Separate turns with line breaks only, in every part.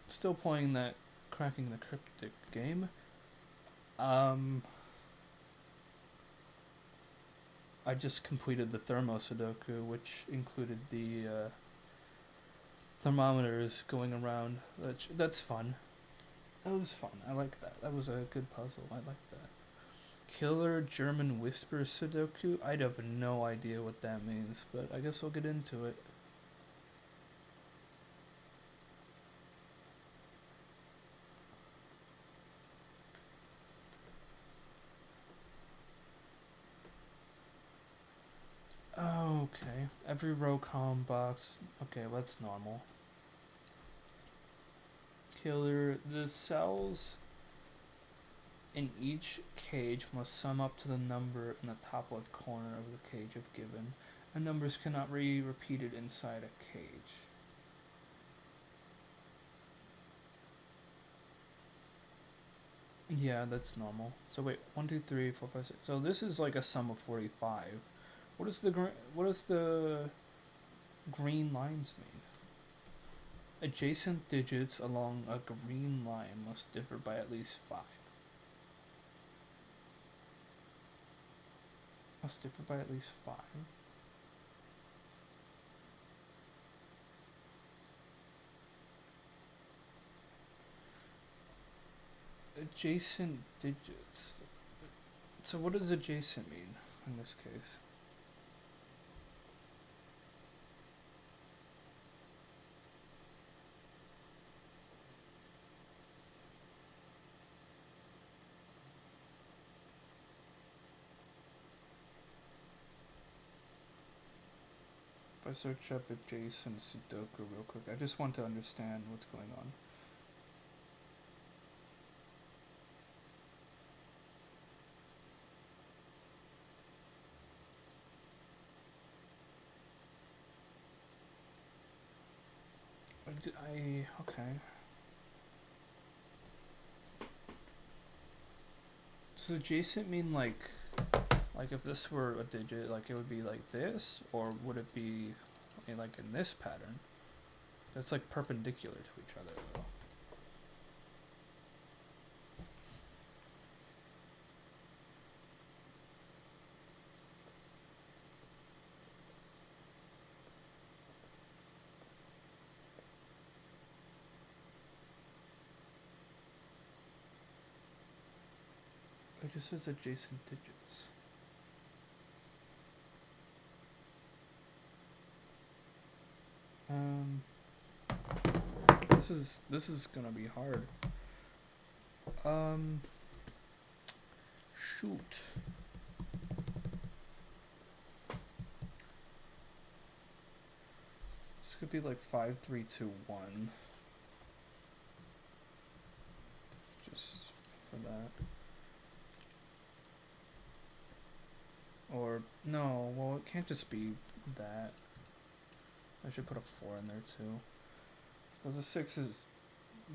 Still playing that Cracking the Cryptic game. Um, I just completed the Thermo Sudoku, which included the thermometers going around. That's fun. That was fun. I like that. That was a good puzzle. I like that. Killer German Whisper Sudoku. I'd have no idea what that means, but I guess we'll get into it. Okay, every row column box. Okay, that's normal. Killer. The cells in each cage must sum up to the number in the top left corner of the cage if given, and numbers cannot be repeated inside a cage. Yeah, that's normal. So wait, 1, 2, 3, 4, 5, 6. So this is like a sum of 45. What does the green lines mean? Adjacent digits along a green line must differ by at least 5. Must differ by at least 5. Adjacent digits. So what does adjacent mean in this case? If I search up adjacent Sudoku real quick, I just want to understand what's going on. Okay. Does adjacent mean like if this were a digit, like it would be like this, or would it be like in this pattern? That's like perpendicular to each other though. It just says adjacent digits. This is gonna be hard. Shoot. This could be like 5, 3, 2, 1. Just for that. Or no, well it can't just be that. I should put a 4 in there too. Because the 6 is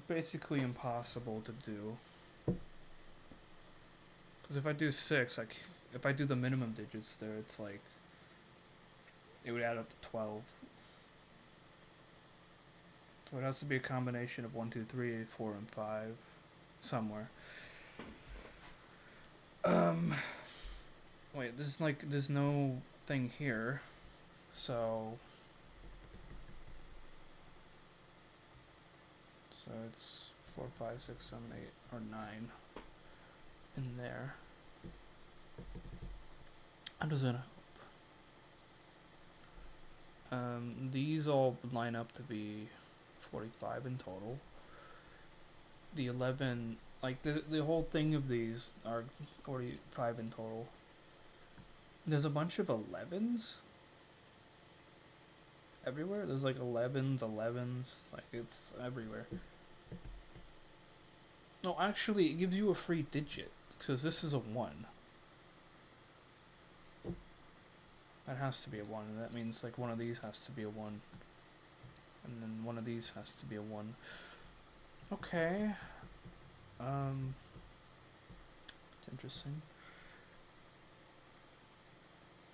basically impossible to do. Because if I do 6, like if I do the minimum digits there, it's like it would add up to 12. So it has to be a combination of 1, 2, 3, 4, and 5 somewhere. Wait, there's no thing here, so it's 4, 5, 6, 7, 8, or 9 in there. How does that help? These all line up to be 45 in total. The 11, like the whole thing of these are 45 in total. There's a bunch of 11s everywhere. There's like 11s, like it's everywhere. No, actually, it gives you a free digit because this is a 1. That has to be a 1, and that means like one of these has to be a 1. And then one of these has to be a 1. Okay. It's interesting.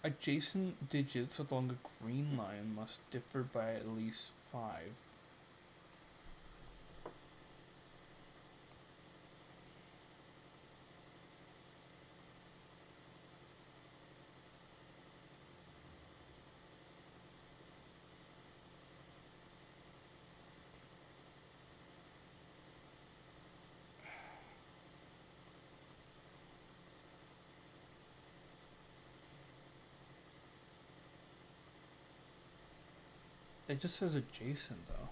Adjacent digits along a green line must differ by at least 5. It just says adjacent though.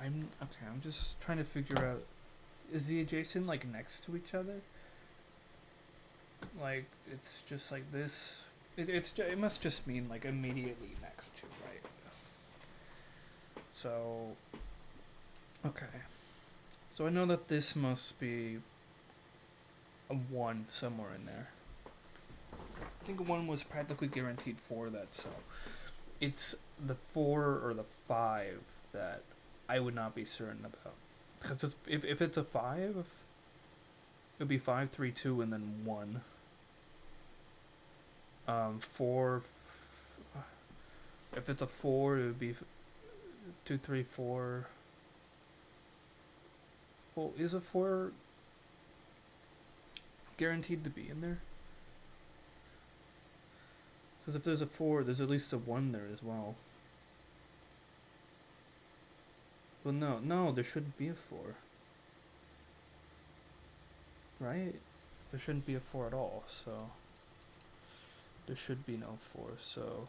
Mm, I'm just trying to figure out, is the adjacent like next to each other? Like it's just like this. It must just mean like immediately next to, right? So okay. So I know that this must be a 1 somewhere in there. I think a 1 was practically guaranteed for that, so it's the 4 or the 5 that I would not be certain about. Because if it's a 5, it would be 5, 3, 2, and then 1. 4. If it's a 4, it would be 2, 3, 4. Well, is a 4 guaranteed to be in there? Because if there's a 4, there's at least a 1 there as well. Well, no, there shouldn't be a 4. Right? There shouldn't be a 4 at all, so there should be no 4, so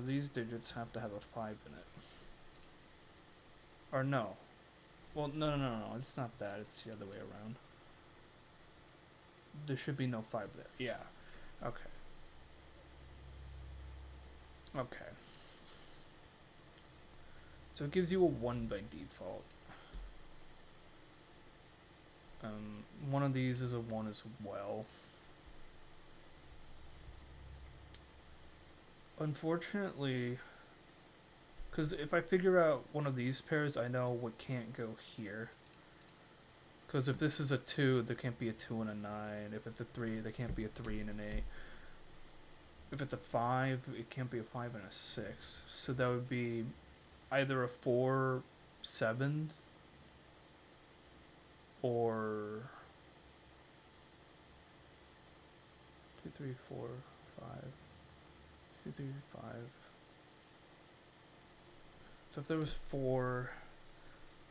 these digits have to have a 5 in it. Or no. Well, no, it's not that, it's the other way around. There should be no 5 there. Yeah. Okay. Okay. So it gives you a 1 by default. One of these is a 1 as well. Unfortunately, because if I figure out one of these pairs, I know what can't go here. Because if this is a 2, there can't be a 2 and a 9. If it's a 3, there can't be a 3 and an 8. If it's a 5, it can't be a 5 and a 6. So that would be either a 4, 7, or 2, 3, 4, 5. 2, 3, 5. So if there was 4,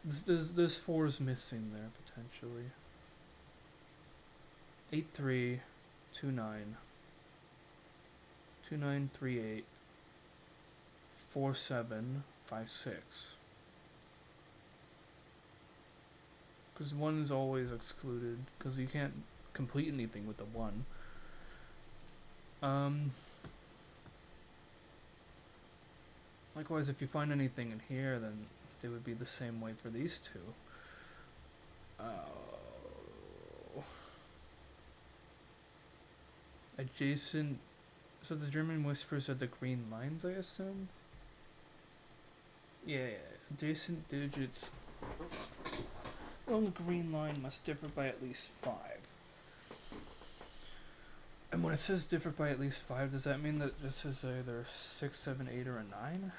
there's 4's missing there potentially. 8, 3, 2, 9, 2, 9, 3, 8, 4, 7, 5, 6. Because 1 is always excluded, because you can't complete anything with the 1. Likewise, if you find anything in here, then they would be the same way for these two. Adjacent. So the German whispers are the green lines, I assume? Yeah, adjacent digits on the green line must differ by at least 5. And when it says differ by at least 5, does that mean that this is either 6, 7, 8, or a 9?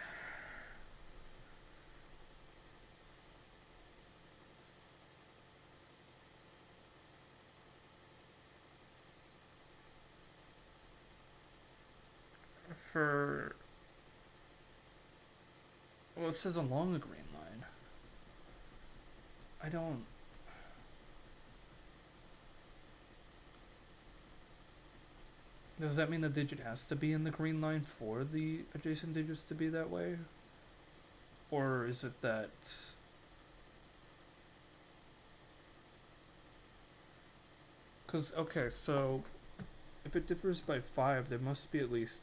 Well, it says along the green line. I don't... Does that mean the digit has to be in the green line for the adjacent digits to be that way? Or is it that... Because, okay, so If it differs by 5, there must be at least...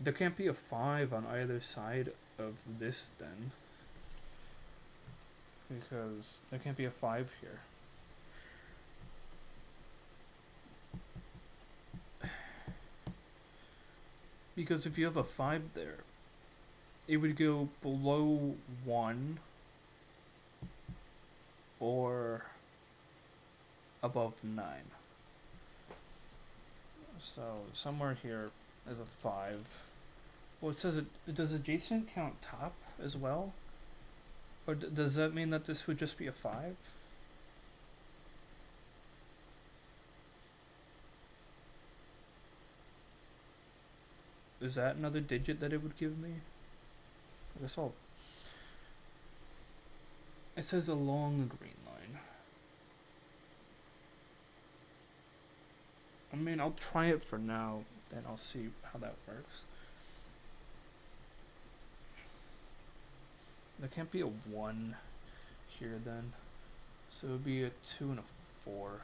There can't be a 5 on either side of this then. Because there can't be a 5 here. Because if you have a 5 there, it would go below 1 or above 9. So somewhere here is a 5. Well, it says does adjacent count top as well? Or does that mean that this would just be a 5? Is that another digit that it would give me? I guess I'll... It says along the green line. I mean, I'll try it for now, then I'll see how that works. There can't be a 1 here then. So it would be a 2 and a 4.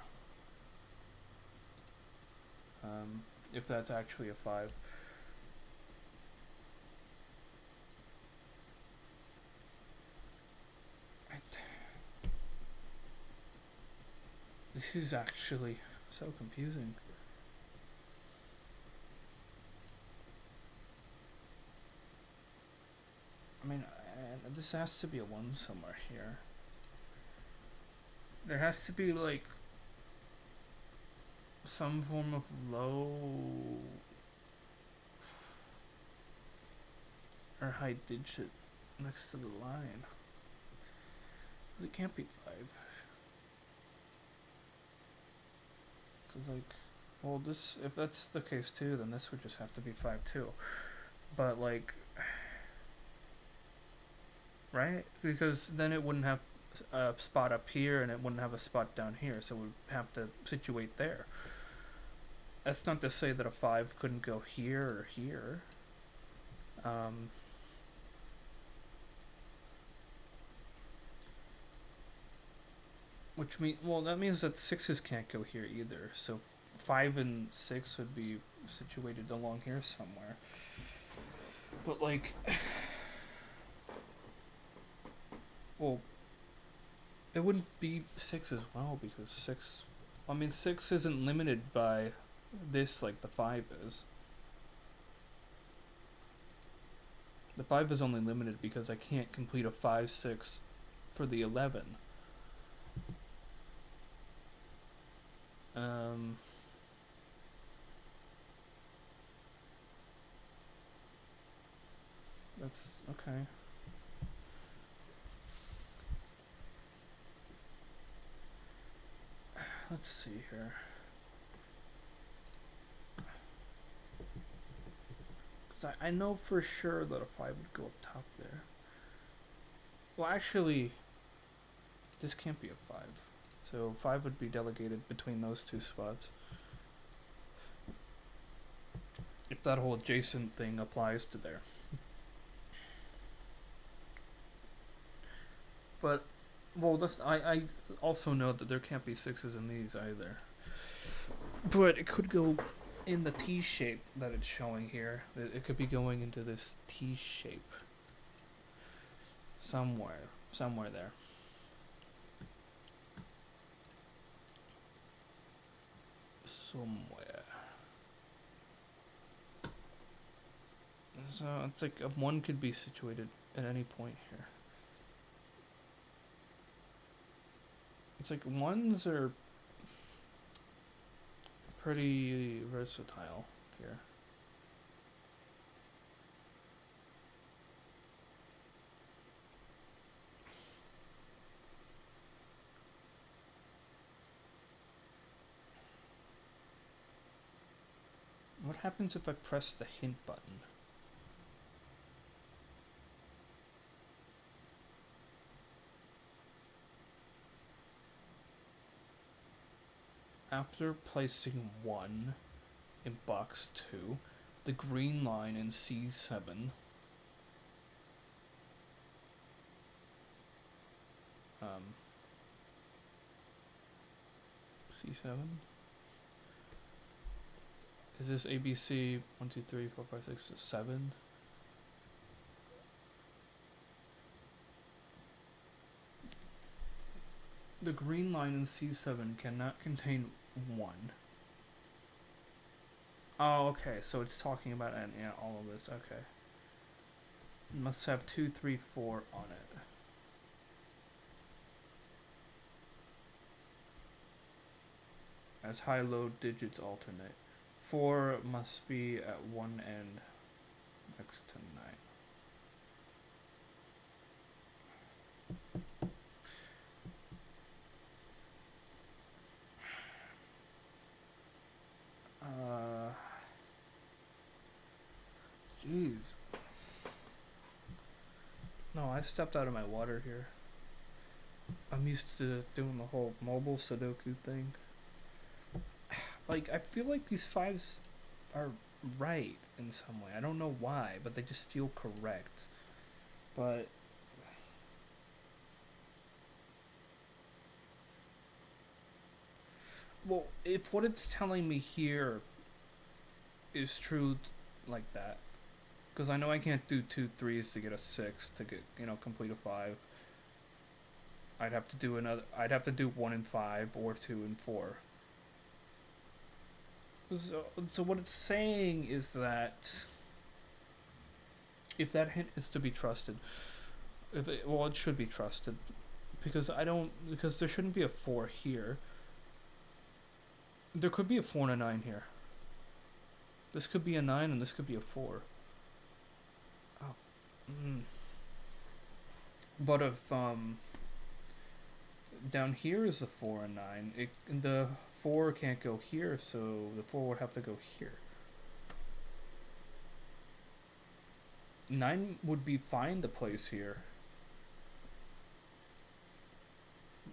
If that's actually a 5. This is actually so confusing. I mean, this has to be a 1 somewhere here. There has to be like some form of low or high digit next to the line. 'Cause it can't be 5. Cause like, well, this, if that's the case too, then this would just have to be 5 too. But like, right? Because then it wouldn't have a spot up here and it wouldn't have a spot down here, so we'd have to situate there. That's not to say that a 5 couldn't go here or here. Which mean, well, that means that 6s can't go here either. So 5 and 6 would be situated along here somewhere. But like, well, it wouldn't be 6 as well because 6. I mean, 6 isn't limited by this like the 5 is. The 5 is only limited because I can't complete a 5, 6 for the 11. That's okay. Let's see here. Because I know for sure that a 5 would go up top there. Well, actually, this can't be a 5. So 5 would be delegated between those 2 spots. If that whole adjacent thing applies to there. But, well, that's, I also know that there can't be 6s in these either. But it could go in the T shape that it's showing here. It could be going into this T shape. Somewhere there. Somewhere. So it's like a 1 could be situated at any point here. It's like 1s are pretty versatile here. What happens if I press the hint button? After placing 1 in box 2, the green line in C7 C7 Is this ABC 1, 2, 3, 4, 5, 6, 7? The green line in C7 cannot contain 1. Oh, okay, so it's talking about yeah, all of this, okay. It must have 2, 3, 4 on it. As high-low digits alternate. 4 must be at one end next to 9. Jeez. No, I stepped out of my water here. I'm used to doing the whole mobile Sudoku thing. Like, I feel like these 5s are right in some way. I don't know why, but they just feel correct. But well, if what it's telling me here is true like that, because I know I can't do 2 3s to get a 6 to get, complete a 5. I'd have to do 1 and 5 or 2 and 4. So what it's saying is that if that hint is to be trusted, it should be trusted, because there shouldn't be a 4 here. There could be a 4 and a 9 here. This could be a 9 and this could be a 4. Oh. But if down here is the 4 and 9, the 4 can't go here, so the 4 would have to go here. 9 would be fine to place here.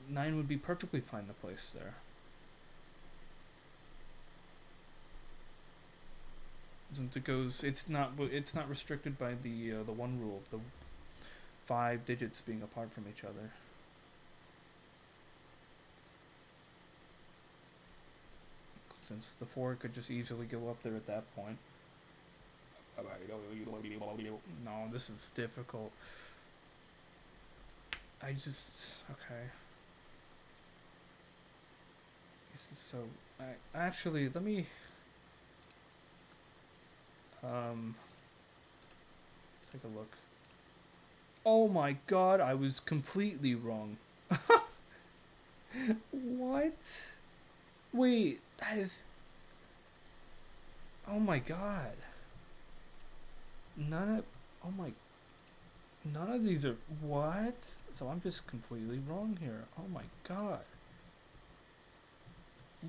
9 would be perfectly fine to place there. Since it's not restricted by the one rule of the 5 digits being apart from each other. Since the 4 could just easily go up there at that point. No, this is difficult. Okay. This is so... Actually, let me... take a look. Oh my god, I was completely wrong. What? Wait, that is... Oh my god. None of these are... What? So I'm just completely wrong here. Oh my god.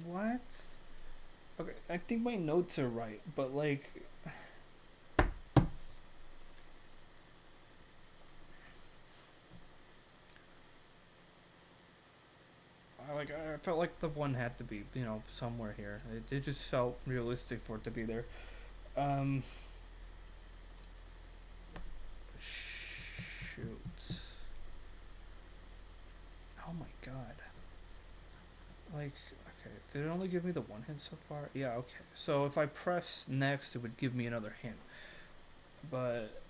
What? Okay, I think my notes are right, but like... I felt like the 1 had to be, somewhere here. It just felt realistic for it to be there. Shoot. Oh my god. Like, okay, did it only give me the 1 hint so far? Yeah, okay. So if I press next, it would give me another hint. But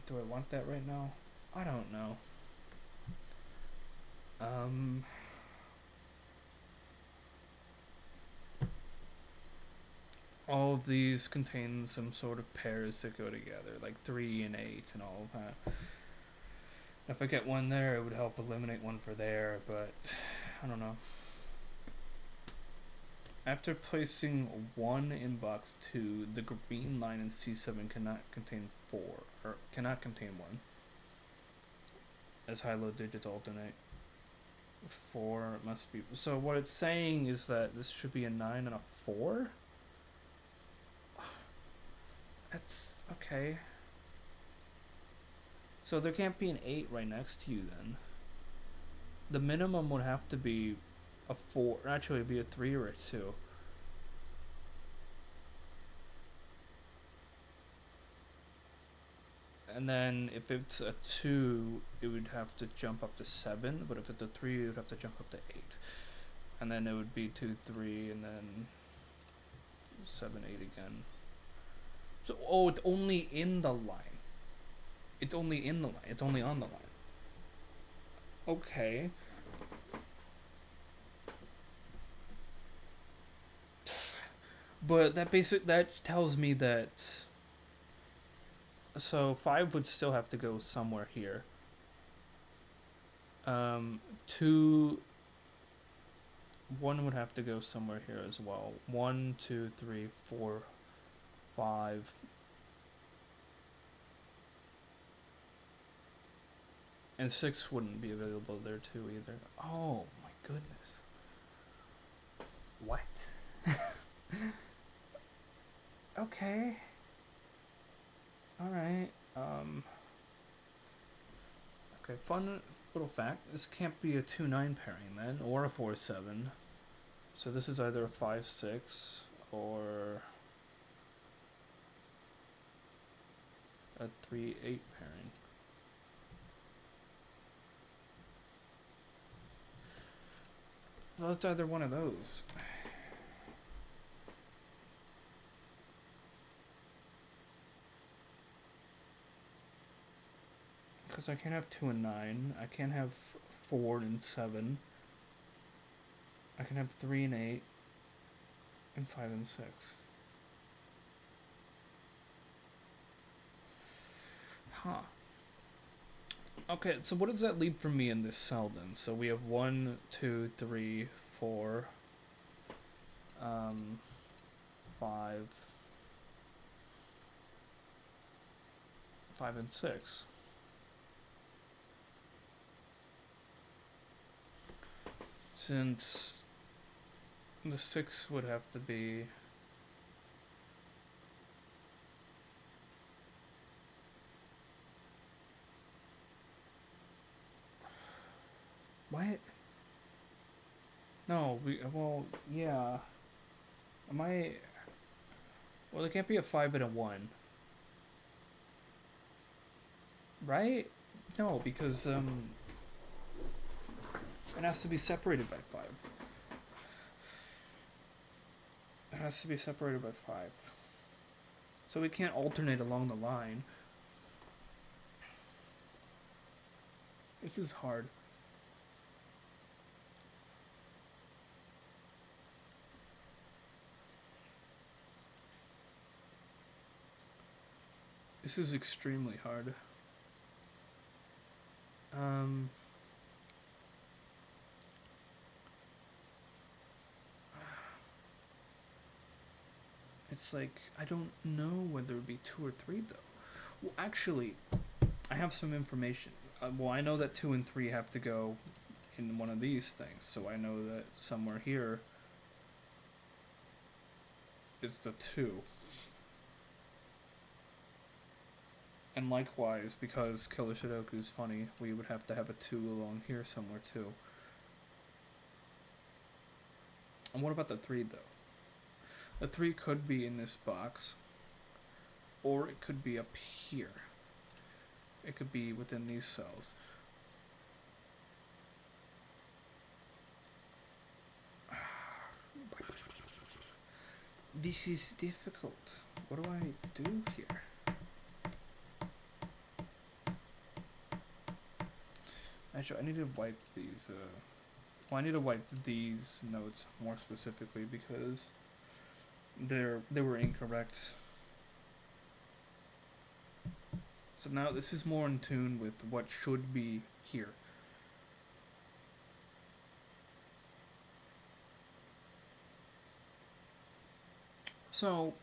do I want that right now? I don't know. All of these contain some sort of pairs that go together, like 3 and 8 and all of that. If I get 1 there, it would help eliminate 1 for there, but I don't know. After placing 1 in box 2, the green line in C7 cannot contain 4, or cannot contain 1, as high-low digits alternate. 4 must be... So what it's saying is that this should be a 9 and a 4? That's... okay. So there can't be an 8 right next to you then. The minimum would have to be a 4. Actually, it'd be a 3 or a 2. And then if it's a 2, it would have to jump up to 7. But if it's a 3, it would have to jump up to 8. And then it would be 2, 3, and then 7, 8 again. So, oh, it's only in the line. It's only in the line. It's only on the line. Okay. But that tells me that, so 5 would still have to go somewhere here. 2, 1 would have to go somewhere here as well. 1, 2, 3, 4, 5. And 6 wouldn't be available there too either. Oh my goodness. What? Okay. Alright. Okay, fun little fact. This can't be a 2-9 pairing then, or a 4-7. So this is either a 5-6 or a 3-8 pairing. Well, it's either one of those. Because I can't have 2 and 9. I can't have 4 and 7. I can have 3 and 8. And 5 and 6. Huh. Okay, so what does that leave for me in this cell then? So we have 1, 2, 3, 4, 5, 5 and 6. Since the 6 would have to be what? No, well, yeah. Am I? Well, it can't be a 5 and a 1. Right? No, because it has to be separated by 5. It has to be separated by 5. So we can't alternate along the line. This is hard. This is extremely hard. It's like, I don't know whether it would be 2 or 3 though. Well, actually, I have some information. Well, I know that 2 and 3 have to go in one of these things, so I know that somewhere here is the 2. And likewise, because Killer Sudoku is funny, we would have to have a 2 along here somewhere too. And what about the 3 though? The 3 could be in this box, or it could be up here. It could be within these cells. This is difficult. What do I do here? Actually, I need to wipe these. Well, I need to wipe these notes more specifically because they were incorrect. So now this is more in tune with what should be here. So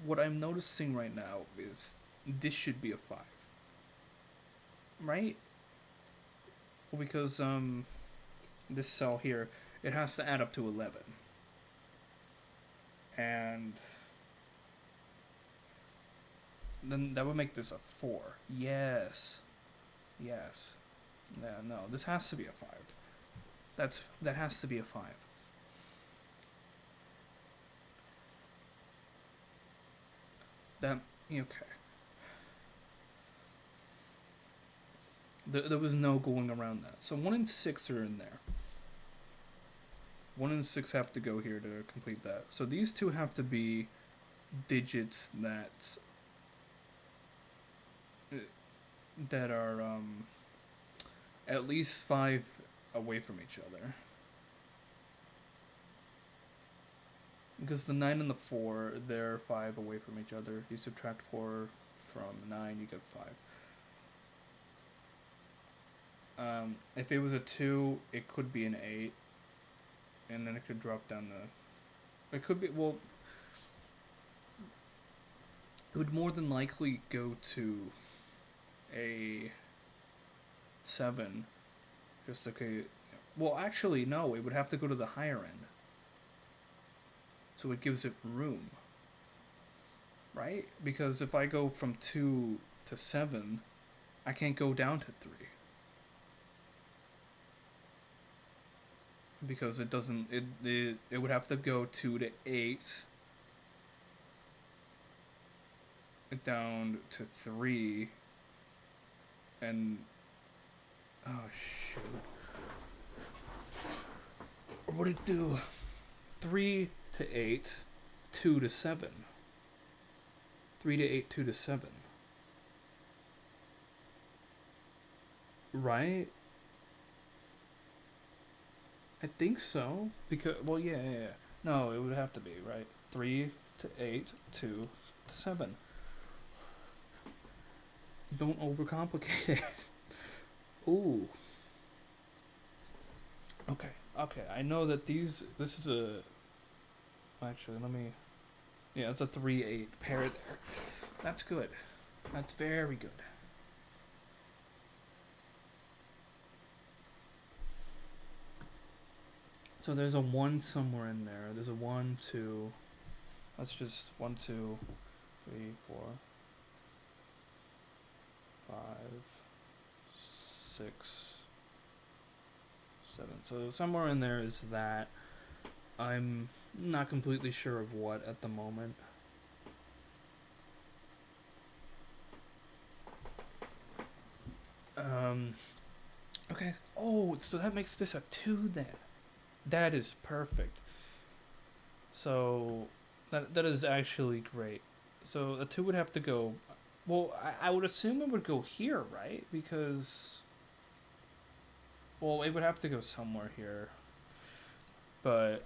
what I'm noticing right now is this should be a 5. Right? Well, because this cell here, it has to add up to 11. And then that would make this a 4. Yes. Yes. Yeah, no, this has to be a 5. That has to be a 5. That, okay. There was no going around that. So 1 and 6 are in there. 1 and 6 have to go here to complete that. So these two have to be digits that are at least 5 away from each other. Because the 9 and the 4, they're 5 away from each other. You subtract 4 from 9, you get 5. If it was a 2, it could be an 8. And then it could drop down the... It could be... Well... It would more than likely go to a 7. Just okay... Well, actually, no. It would have to go to the higher end. So it gives it room. Right? Because if I go from 2 to 7, I can't go down to 3. Because it doesn't... It would have to go 2 to 8. Down to 3. And... Oh, shoot. Or would it do 3 to 8, 2 to 7? 3 to 8, 2 to 7. Right? I think so. Because, well, yeah. No, it would have to be, right? 3 to 8, 2 to 7. Don't overcomplicate it. Ooh. Okay. I know that this is a... Actually, let me... Yeah, it's a 3-8 pair there. That's good. That's very good. So there's a 1 somewhere in there. There's a 1, 2. That's just 1, 2, 3, 4, 5, 6, 7. So somewhere in there is that. I'm not completely sure of what at the moment. Okay. Oh, so that makes this a 2 then. That is perfect. So that is actually great. So a 2 would have to go... Well, I would assume it would go here, right? Because... Well, it would have to go somewhere here. But...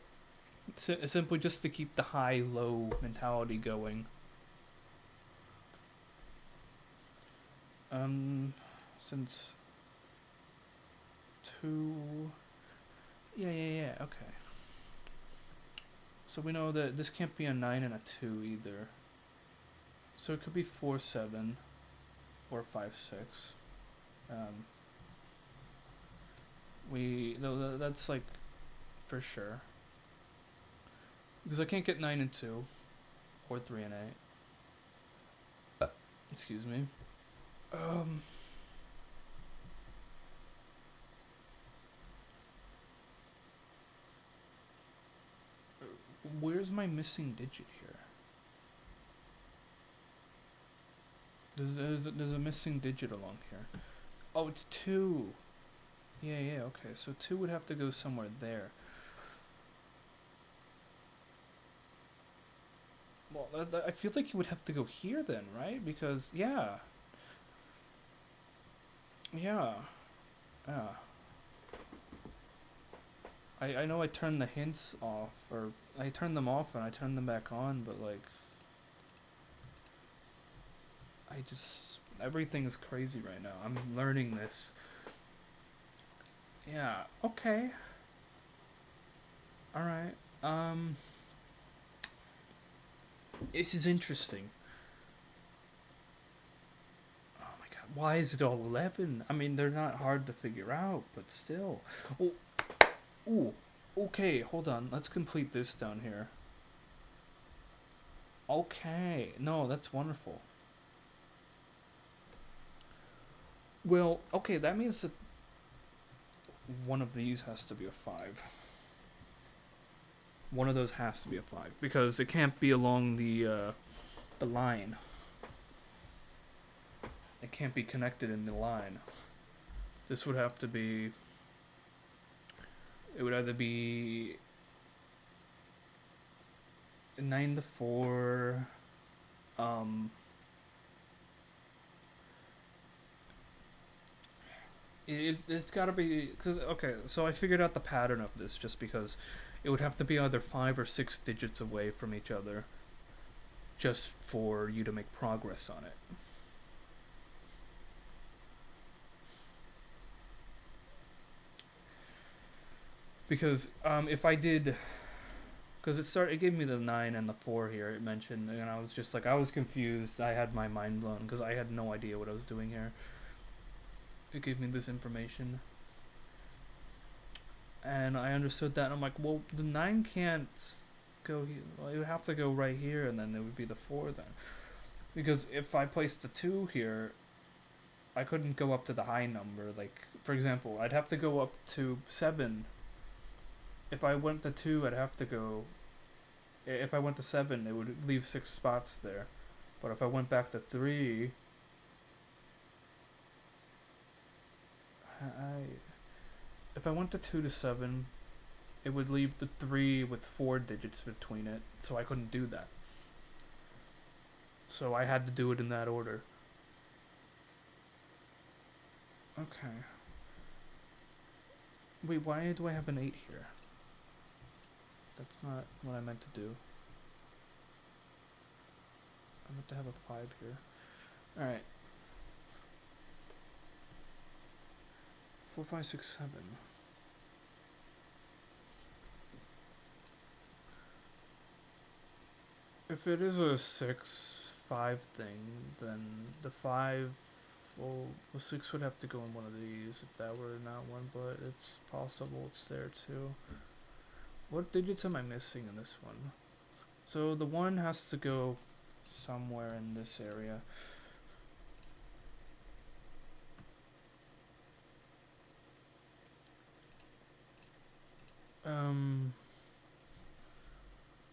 simply just to keep the high-low mentality going. Since 2... Yeah, okay. So we know that this can't be a 9 and a 2 either. So it could be 4, 7, or 5, 6. That's like, for sure. Because I can't get 9 and 2, or 3 and 8. Excuse me. Where's my missing digit here? There's a missing digit along here. Oh, it's 2. Yeah, okay. So 2 would have to go somewhere there. Well, I feel like you would have to go here then, right? Because, yeah. I know I turned the hints off, or I turned them off and I turned them back on, but like... Everything's crazy right now. I'm learning this. Yeah, okay. Alright, this is interesting. Oh my god, why is it all 11? I mean, they're not hard to figure out, but still. Oh, ooh, okay, hold on. Let's complete this down here. Okay, no, that's wonderful. Well, okay, that means that one of these has to be a 5. One of those has to be a 5 because it can't be along the line. It can't be connected in the line. This would have to be... It would either be 9 to 4. Um, it's got to be cause okay. So I figured out the pattern of this just because it would have to be either 5 or 6 digits away from each other, just for you to make progress on it. Because if I did, because it gave me the 9 and the 4 here. It mentioned, and I was just like, I was confused. I had my mind blown because I had no idea what I was doing here. It gave me this information, and I understood that. And I'm like, well, the 9 can't go here. Well, it would have to go right here, and then it would be the 4 then. Because if I placed the 2 here, I couldn't go up to the high number. Like, for example, I'd have to go up to 7. If I went to 2, I'd have to go. If I went to 7, it would leave 6 spots there. But if I went back to 3, if I went to 2 to 7, it would leave the 3 with 4 digits between it. So I couldn't do that. So I had to do it in that order. Okay. Wait, why do I have an 8 here? That's not what I meant to do. I meant to have a 5 here. Alright. 4, 5, 6, 7. If it is a 6, 5 thing, then the 5, well, the 6 would have to go in one of these if that were not one, but it's possible it's there too. What digits am I missing in this one? So the 1 has to go somewhere in this area.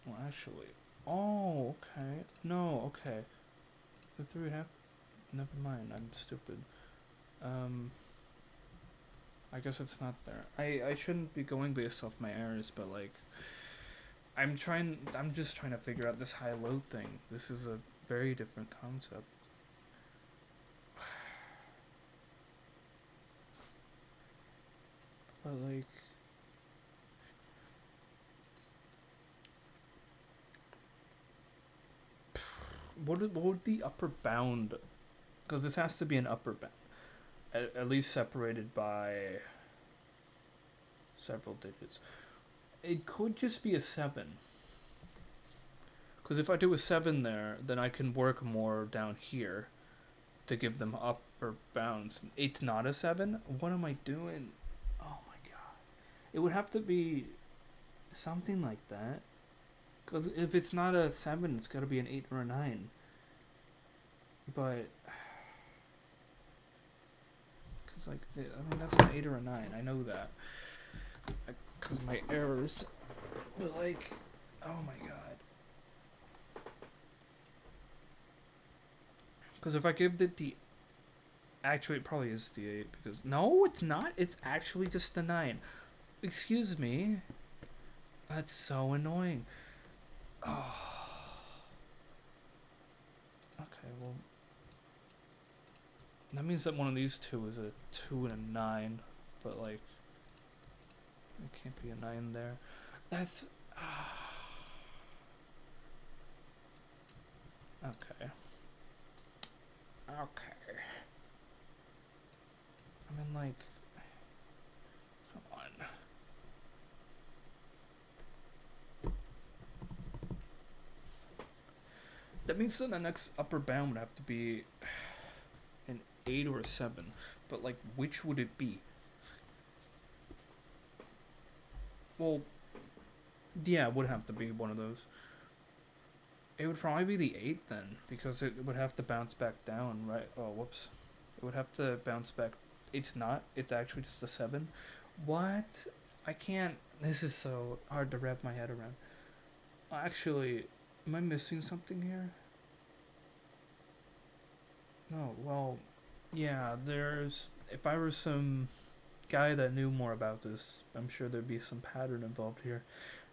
Well, actually, oh, okay. No, okay. The 3 would have. Never mind. I'm stupid. I guess it's not there. I shouldn't be going based off my errors, but like, I'm just trying to figure out this high low thing. This is a very different concept. But like, what would the upper bound? Because this has to be an upper bound, at least separated by several digits. It could just be a 7. Because if I do a 7 there, then I can work more down here to give them upper bounds. It's not a 7? What am I doing? Oh my god. It would have to be something like that. Because if it's not a 7, it's got to be an 8 or a 9. But. Because, like, I mean, that's an 8 or a 9. I know that. Because my errors. But, like, oh my god. Because if I give it the. Actually, it probably is the 8. Because. No, it's not. It's actually just the 9. Excuse me. That's so annoying. Oh. Okay, well. That means that one of these two is a 2 and a 9. But, like. It can't be a 9 there. That's. Okay. Okay. I mean, like. Come on. That means that the next upper bound would have to be an 8 or a 7. But, like, which would it be? Well, yeah, it would have to be one of those. It would probably be the 8 then, because it would have to bounce back down, right? Oh, whoops. It would have to bounce back. It's not. It's actually just a 7. What? I can't. This is so hard to wrap my head around. Actually, am I missing something here? No, well, yeah, there's. If I were some guy that knew more about this, I'm sure there'd be some pattern involved here.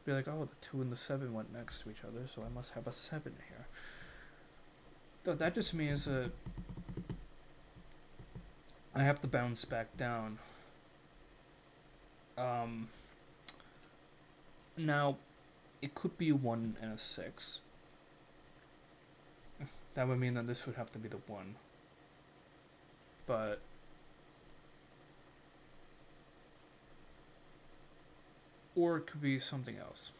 Be like, oh, the 2 and the 7 went next to each other, so I must have a 7 here. That just means that I have to bounce back down. Now, it could be a 1 and a 6. That would mean that this would have to be the 1. But or it could be something else.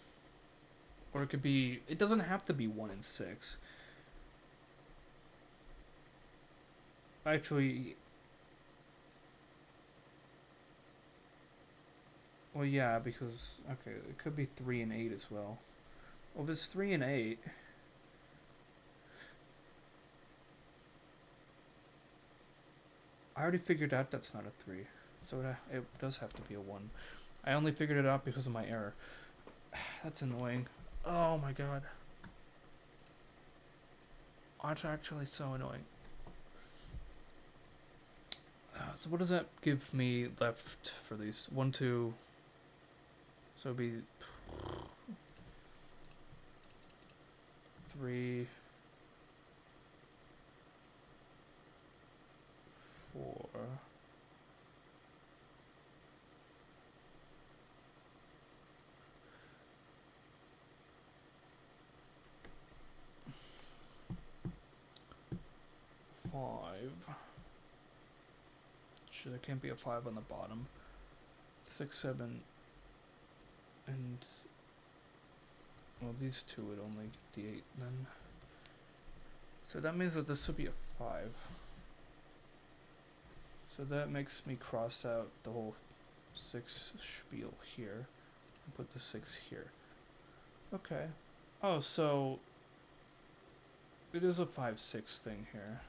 Or it could be, it doesn't have to be 1 and 6. Actually, well, yeah, because, okay, it could be 3 and 8 as well. Well, if it's 3 and 8, I already figured out that's not a 3. So it does have to be a 1. I only figured it out because of my error. That's annoying. Oh my god. That's actually so annoying. So what does that give me left for these? 1, 2. So it'd be 3, 4. 5. Sure, there can't be a 5 on the bottom. 6, 7, and well, these two would only get the 8 then. So that means that this would be a 5. So that makes me cross out the whole 6 spiel here and put the 6 here. Okay. Oh, so it is a 5, 6 thing here.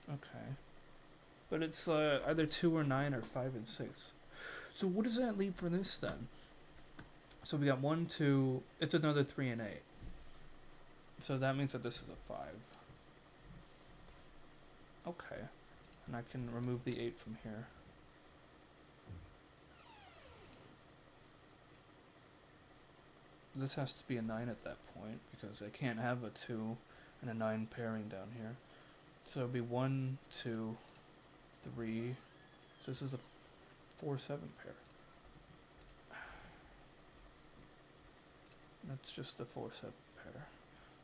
Okay. But it's either 2 or 9 or 5 and 6. So what does that leave for this then? So we got 1, 2. It's another 3 and 8. So that means that this is a 5. Okay. And I can remove the 8 from here. This has to be a 9 at that point because I can't have a 2 and a 9 pairing down here. So it'd be 1, 2, 3. So this is a 4, 7 pair. That's just a 4, 7 pair.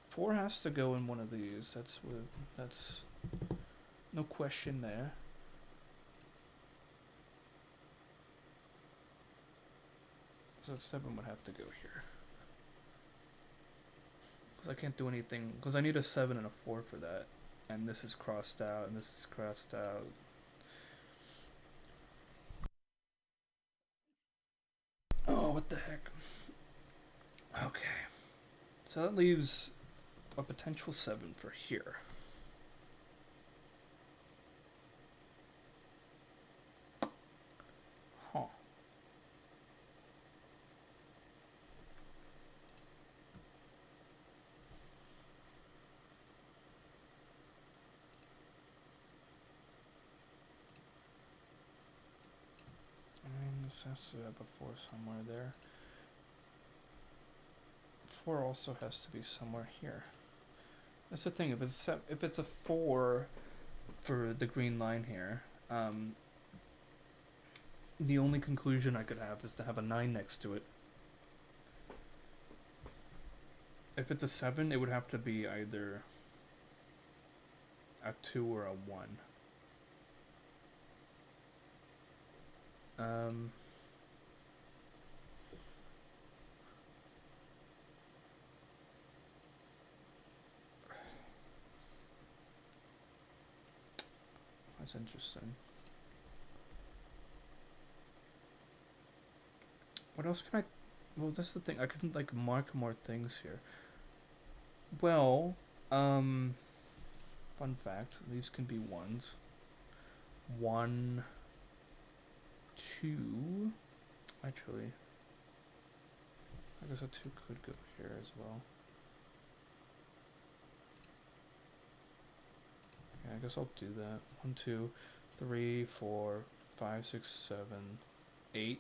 4 has to go in one of these. That's no question there. So 7 would have to go here. Because I can't do anything. Because I need a 7 and a 4 for that. And this is crossed out, and this is crossed out. Oh, what the heck. Okay. So that leaves a potential 7 for here. Huh. I mean, this has to have a 4 somewhere there. 4 also has to be somewhere here. That's the thing. If it's a 4 for the green line here, the only conclusion I could have is to have a 9 next to it. If it's a 7, it would have to be either a 2 or a 1. That's interesting. What else can I... Well, that's the thing. I couldn't, like, mark more things here. Well, fun fact. These can be 1s. 1, 2... Actually... I guess a 2 could go here as well. Yeah, I guess I'll do that. 1, 2, 3, 4, 5, 6, 7, 8.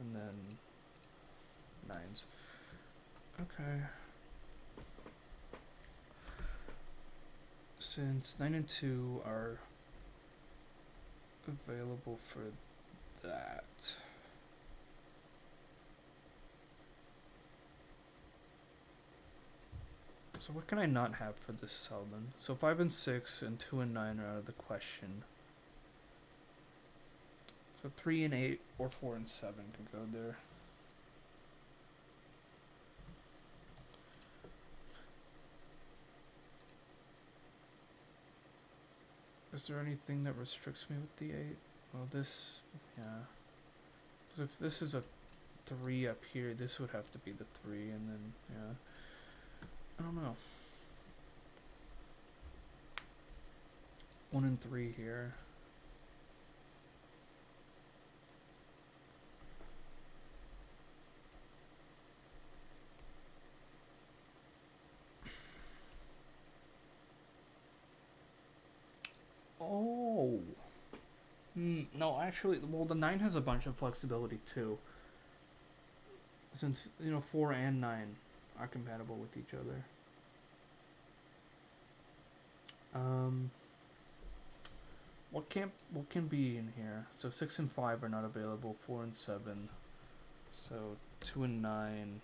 and then 9s. Okay. Since 9 and 2 are available for that. So what can I not have for this cell then? So 5 and 6 and 2 and 9 are out of the question. So 3 and 8 or 4 and 7 could go there. Is there anything that restricts me with the 8? Well, this, yeah. Because if this is a 3 up here, this would have to be the 3, and then, yeah. I don't know. 1 and 3 here. Oh. No, actually, well, the 9 has a bunch of flexibility too. Since, 4 and 9 are compatible with each other. What can be in here? So 6 and 5 are not available, 4 and 7. So 2 and 9,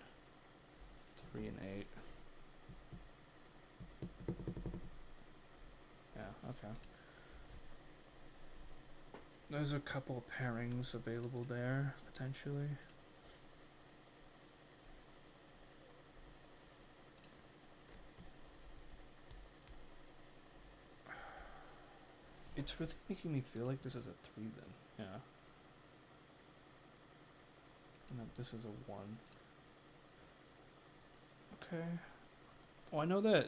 3 and 8. Yeah, okay. There's a couple of pairings available there, potentially. It's really making me feel like this is a 3 then. Yeah. And that this is a 1. Okay. Oh, I know that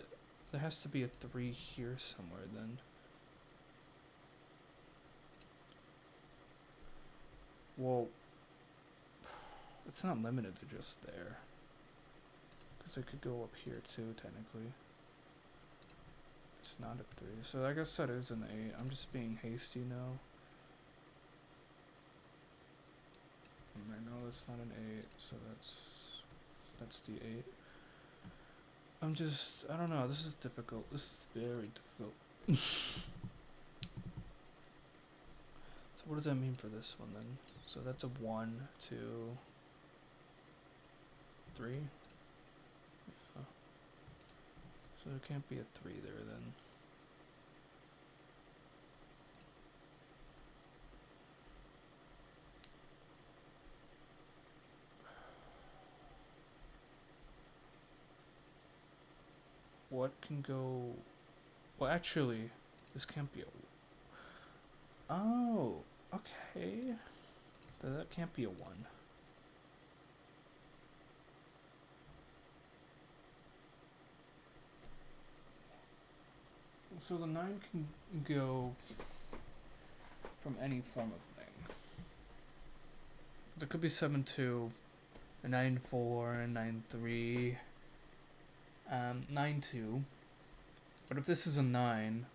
there has to be a 3 here somewhere then. Well, it's not limited to just there. Because it could go up here too, technically. It's not a 3. So I guess that is an 8. I'm just being hasty now. And I know that's not an 8, so that's the 8. I don't know, this is difficult. This is very difficult. So what does that mean for this one then? So that's a 1, 2, 3. Yeah. So there can't be a 3 there then. What can go... Well, actually, this can't be a... Oh, okay. That can't be a 1. So the 9 can go from any form of thing. There could be 7-2, a 9-4, a 9-3, 9-2. But if this is a 9,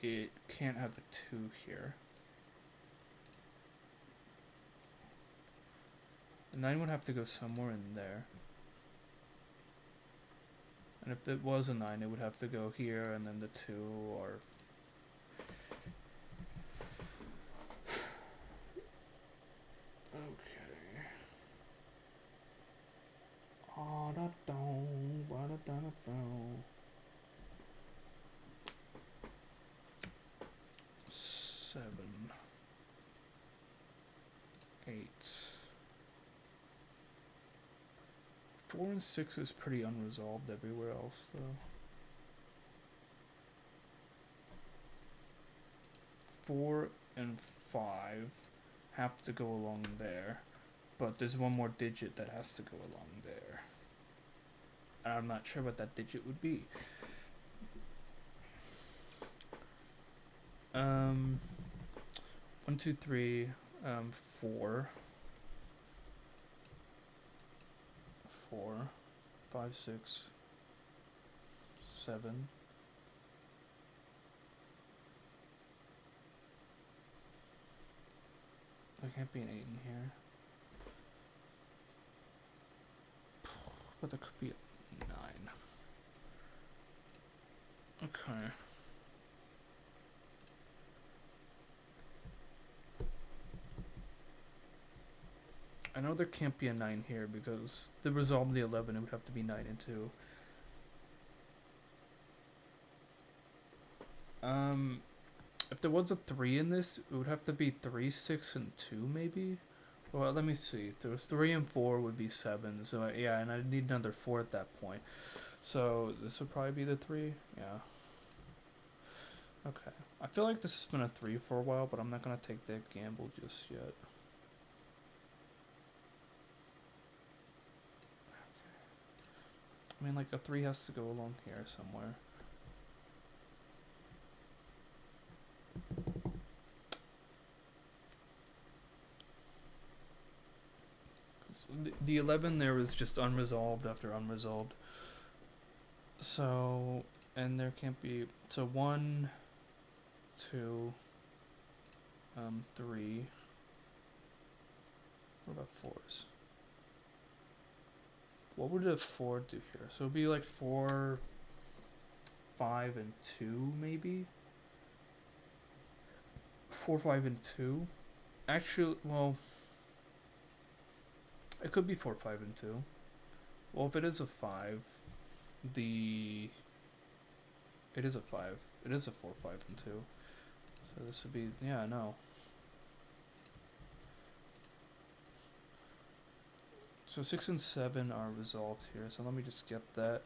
it can't have a 2 here. The 9 would have to go somewhere in there. And if it was a 9, it would have to go here, and then the 2, or... Okay. Seven. 8. 4 and 6 is pretty unresolved everywhere else, though. 4 and 5 have to go along there, but there's one more digit that has to go along there. And I'm not sure what that digit would be. 1, 2, 3, 4. 4, 5, 6, 7. There can't be an 8 in here. But there could be a 9. Okay. I know there can't be a 9 here because to resolve the 11 it would have to be 9 and 2. If there was a 3 in this, it would have to be 3, 6, and 2 maybe? Well, let me see. If there was 3 and 4 would be 7. So yeah, and I'd need another 4 at that point. So this would probably be the 3. Yeah. Okay. I feel like this has been a 3 for a while, but I'm not going to take that gamble just yet. I mean, like, a 3 has to go along here somewhere. The 11 there was just unresolved after unresolved. So, and there can't be, so 1, 2, 3. What about 4s? What would a 4 do here? So it'd be like 4, 5, and 2 maybe? 4, 5, and 2? Actually, well, it could be 4, 5, and 2. Well, if it is a 5, it is a 5. It is a 4, 5, and 2. So this would be, yeah, no. So 6 and 7 are resolved here. So let me just get that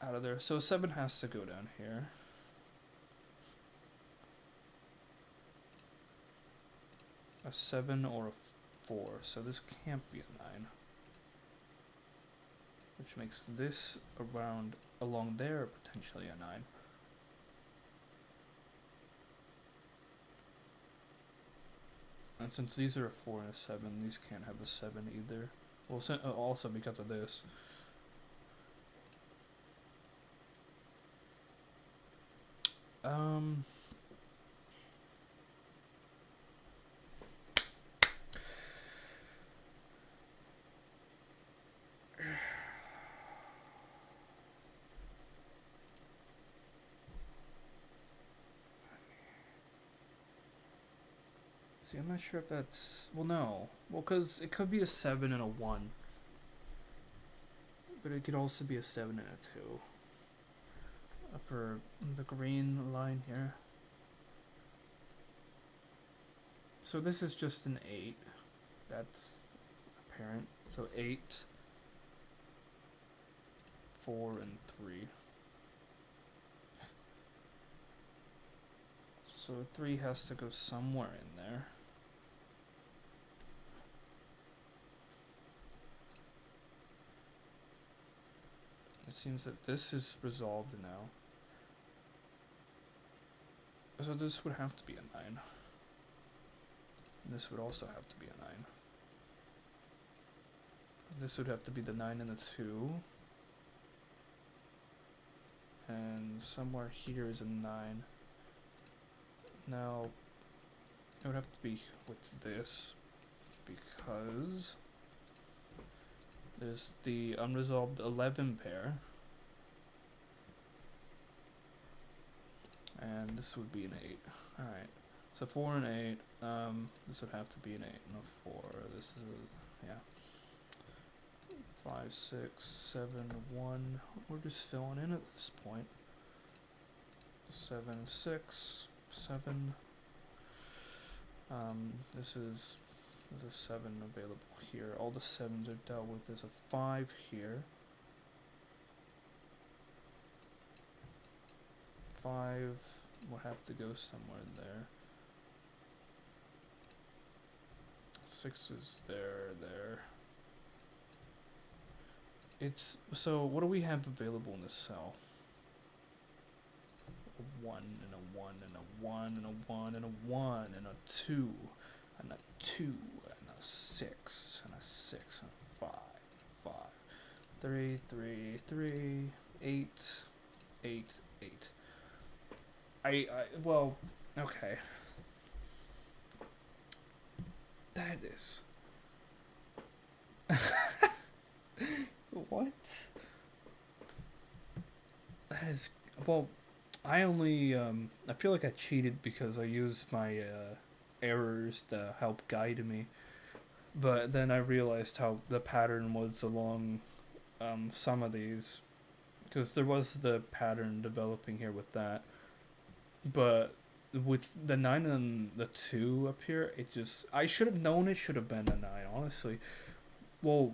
out of there. So 7 has to go down here. A 7 or a 4. So this can't be a 9. Which makes this along there potentially a 9. And since these are a 4 and a 7, these can't have a 7 either. Well, also because of this. See, I'm not sure if that's... Well, no. Well, because it could be a 7 and a 1. But it could also be a 7 and a 2. For the green line here. So this is just an 8. That's apparent. So 8, 4, and 3. So 3 has to go somewhere in there. It seems that this is resolved now. So this would have to be a 9. And this would also have to be a 9. This would have to be the 9 and the 2. And somewhere here is a 9. Now, it would have to be with this, because there's the unresolved 11 pair. And this would be an 8. Alright. So 4 and 8. This would have to be an 8 and a 4. This is a, yeah. 5, 6, 7, 1. We're just filling in at this point. 7, 6, 7. There's a 7 available here. All the 7s are dealt with. There's a 5 here. 5 will have to go somewhere there. 6 is there. It's, so what do we have available in this cell? A 1 and a 1 and a 1 and a 1 and a 1 and a 2 and a 2 and a 6 and a 6 and a 5, 5, 3, 3, 3, 8, 8, 8. Well, okay. That is. that is, well, I only I feel like I cheated because I used my errors to help guide me, but then I realized how the pattern was along some of these, because there was the pattern developing here with that, but with the 9 and the 2 up here, it just, I should have known it should have been a 9, honestly. Well,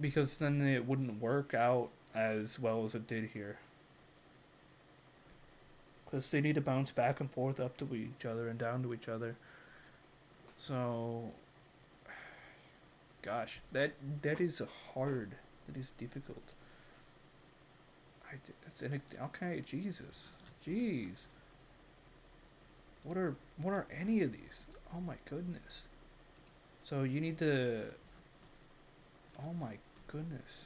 because then it wouldn't work out as well as it did here. Because they need to bounce back and forth up to each other and down to each other. So, gosh, that is hard. That is difficult. It's okay. Jesus, jeez. What are any of these? Oh my goodness. So you need to. Oh my goodness.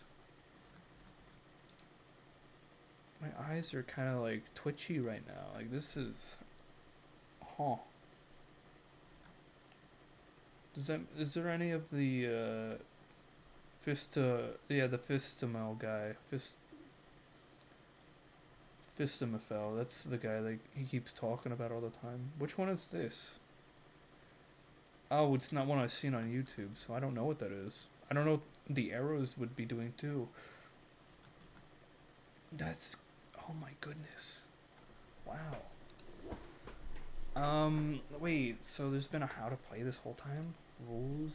My eyes are kind of like twitchy right now. Like this is. Huh. Is there any of the the Fistamel guy. Fistamafel, that's the guy that he keeps talking about all the time. Which one is this? Oh, it's not one I've seen on YouTube, so I don't know what that is. I don't know what the arrows would be doing too. That's, oh my goodness. Wow. Wait, so there's been a how to play this whole time? Rules?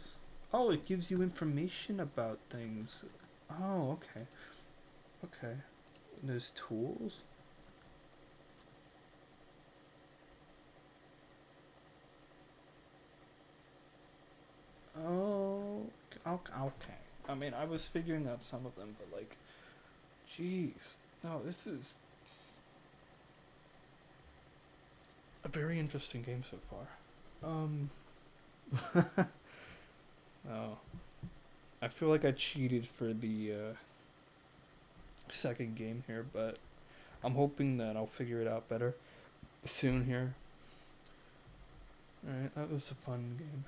Oh, it gives you information about things. Oh, okay. Okay. There's tools? Oh, okay. I mean, I was figuring out some of them, but like, jeez. No, this is a very interesting game so far. Oh, I feel like I cheated for the second game here, but I'm hoping that I'll figure it out better soon here. Alright, that was a fun game.